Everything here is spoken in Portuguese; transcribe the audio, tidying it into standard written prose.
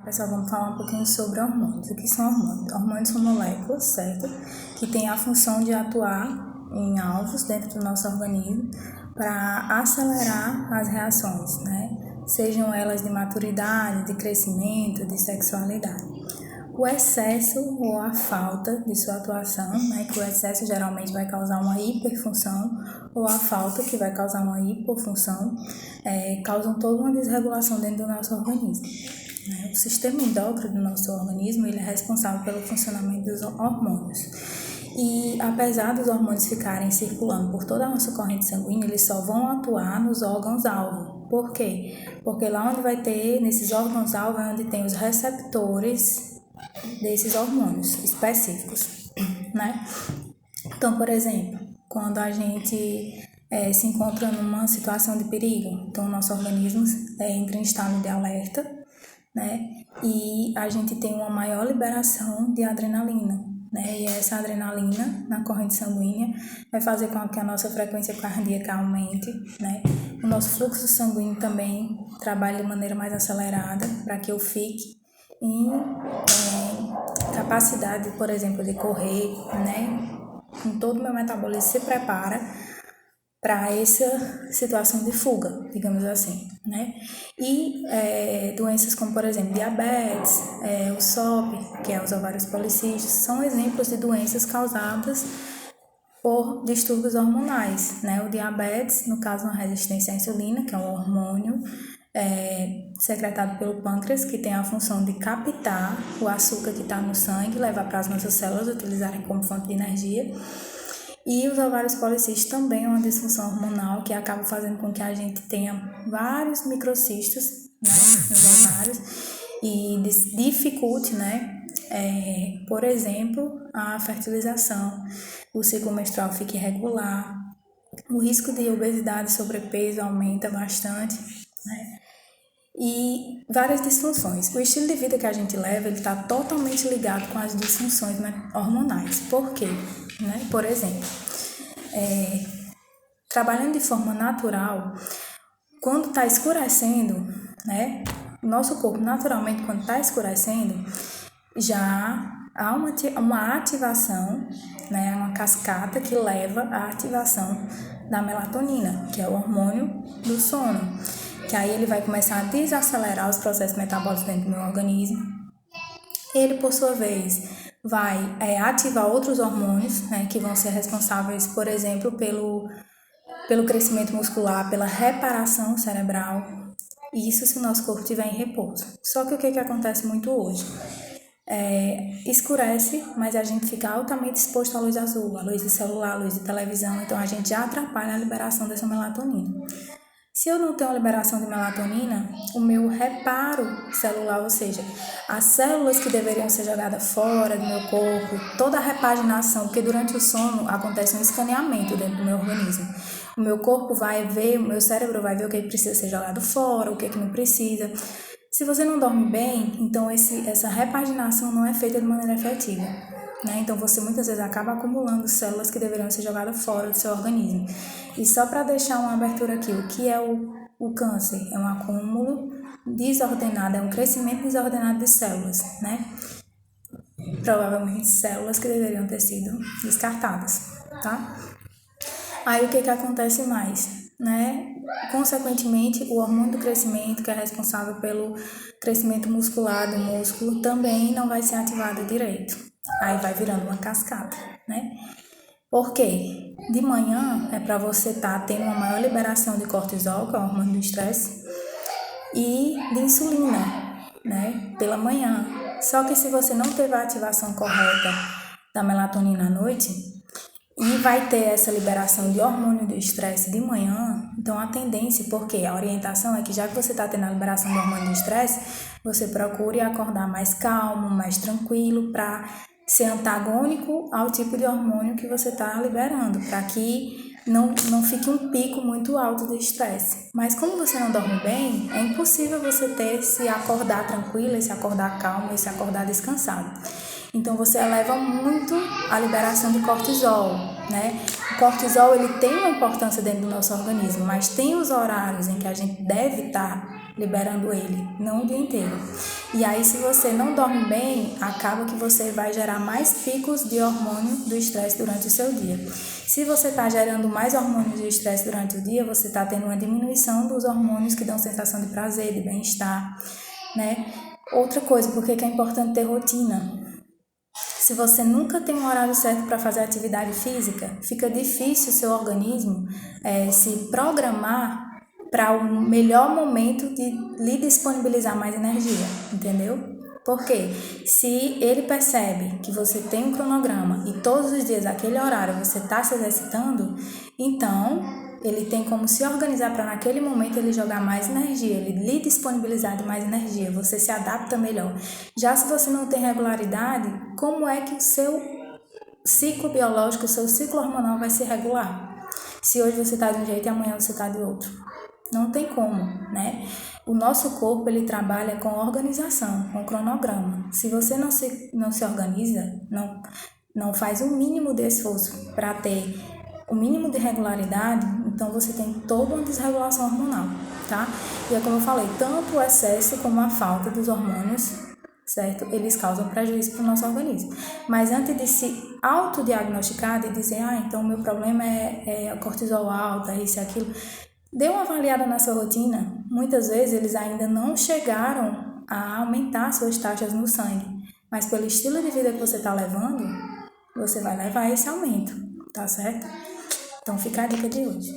Pessoal, vamos falar um pouquinho sobre hormônios. O que são hormônios? Hormônios são moléculas, certo? Que têm a função de atuar em alvos dentro do nosso organismo para acelerar as reações, né? Sejam elas de maturidade, de crescimento, de sexualidade. O excesso ou a falta de sua atuação, né, que o excesso geralmente vai causar uma hiperfunção, ou a falta que vai causar uma hipofunção, causam toda uma desregulação dentro do nosso organismo. O sistema endócrino do nosso organismo ele é responsável pelo funcionamento dos hormônios. E apesar dos hormônios ficarem circulando por toda a nossa corrente sanguínea, eles só vão atuar nos órgãos-alvo. Por quê? Porque lá onde vai ter, nesses órgãos-alvo, é onde tem os receptores desses hormônios específicos, né? Então, por exemplo, quando a gente se encontra numa situação de perigo, então o nosso organismo entra em estado de alerta, né? E a gente tem uma maior liberação de adrenalina, né? E essa adrenalina na corrente sanguínea vai fazer com que a nossa frequência cardíaca aumente, né? O nosso fluxo sanguíneo também trabalhe de maneira mais acelerada para que eu fique em capacidade, por exemplo, de correr, né? Com todo o meu metabolismo se prepara para essa situação de fuga, digamos assim, né? E doenças como, por exemplo, diabetes, o SOP, que é os ovários policísticos, são exemplos de doenças causadas por distúrbios hormonais, né? O diabetes, no caso, uma resistência à insulina, que é um hormônio secretado pelo pâncreas, que tem a função de captar o açúcar que está no sangue, levar para as nossas células utilizarem como fonte de energia. E os ovários policísticos também é uma disfunção hormonal que acaba fazendo com que a gente tenha vários microcistos, né, nos ovários e dificulte, né, por exemplo, a fertilização, o ciclo menstrual fica irregular, o risco de obesidade e sobrepeso aumenta bastante, né? E várias disfunções. O estilo de vida que a gente leva, ele está totalmente ligado com as disfunções hormonais. Por quê? Né? Por exemplo, trabalhando de forma natural, quando está escurecendo, né? Nosso corpo, naturalmente, quando está escurecendo, já há uma ativação, né? Uma cascata que leva à ativação da melatonina, que é o hormônio do sono. Que aí ele vai começar a desacelerar os processos metabólicos dentro do meu organismo. Ele, por sua vez, vai ativar outros hormônios, né, que vão ser responsáveis, por exemplo, pelo crescimento muscular, pela reparação cerebral. Isso se o nosso corpo estiver em repouso. Só que o que acontece muito hoje? Escurece, mas a gente fica altamente exposto à luz azul, à luz de celular, à luz de televisão, então a gente já atrapalha a liberação dessa melatonina. Se eu não tenho a liberação de melatonina, o meu reparo celular, ou seja, as células que deveriam ser jogadas fora do meu corpo, toda a repaginação, porque durante o sono acontece um escaneamento dentro do meu organismo. O meu corpo vai ver, o meu cérebro vai ver o que precisa ser jogado fora, o que não precisa. Se você não dorme bem, então essa repaginação não é feita de maneira efetiva. Né? Então você muitas vezes acaba acumulando células que deveriam ser jogadas fora do seu organismo. E só para deixar uma abertura aqui, o que é o câncer? É um acúmulo desordenado, é um crescimento desordenado de células, né? Provavelmente células que deveriam ter sido descartadas, tá? Aí o que acontece mais? Né? Consequentemente, o hormônio do crescimento, que é responsável pelo crescimento muscular do músculo, também não vai ser ativado direito. Aí vai virando uma cascata, né? Por quê? De manhã é para você estar tendo uma maior liberação de cortisol, que é o hormônio do estresse, e de insulina, né? Pela manhã. Só que se você não teve a ativação correta da melatonina à noite, e vai ter essa liberação de hormônio do estresse de manhã, então a tendência, porque a orientação é que já que você está tendo a liberação do hormônio do estresse, você procure acordar mais calmo, mais tranquilo, para ser antagônico ao tipo de hormônio que você está liberando, para que não fique um pico muito alto de estresse. Mas como você não dorme bem, é impossível você ter esse acordar tranquilo, esse acordar calmo, esse acordar descansado. Então você eleva muito a liberação de cortisol, né? O cortisol ele tem uma importância dentro do nosso organismo, mas tem os horários em que a gente deve estar liberando ele, não o dia inteiro. E aí, se você não dorme bem, acaba que você vai gerar mais picos de hormônio do estresse durante o seu dia. Se você está gerando mais hormônios de estresse durante o dia, você está tendo uma diminuição dos hormônios que dão sensação de prazer, de bem-estar, né? Outra coisa, por que é importante ter rotina? Se você nunca tem um horário certo para fazer atividade física, fica difícil o seu organismo se programar para o melhor momento de lhe disponibilizar mais energia, entendeu? Porque se ele percebe que você tem um cronograma e todos os dias, aquele horário, você está se exercitando, então ele tem como se organizar para naquele momento ele jogar mais energia, ele lhe disponibilizar de mais energia, você se adapta melhor. Já se você não tem regularidade, como é que o seu ciclo biológico, o seu ciclo hormonal vai se regular? Se hoje você está de um jeito e amanhã você está de outro. Não tem como, né? O nosso corpo, ele trabalha com organização, com cronograma. Se você não se organiza, não faz o mínimo de esforço para ter o mínimo de regularidade, então você tem toda uma desregulação hormonal, tá? E é como eu falei, tanto o excesso como a falta dos hormônios, certo? Eles causam prejuízo para o nosso organismo. Mas antes de se autodiagnosticar, de dizer, então o meu problema é cortisol alto, é isso e aquilo, dê uma avaliada na sua rotina. Muitas vezes eles ainda não chegaram a aumentar suas taxas no sangue, mas pelo estilo de vida que você está levando, você vai levar esse aumento, tá certo? Então fica a dica de hoje.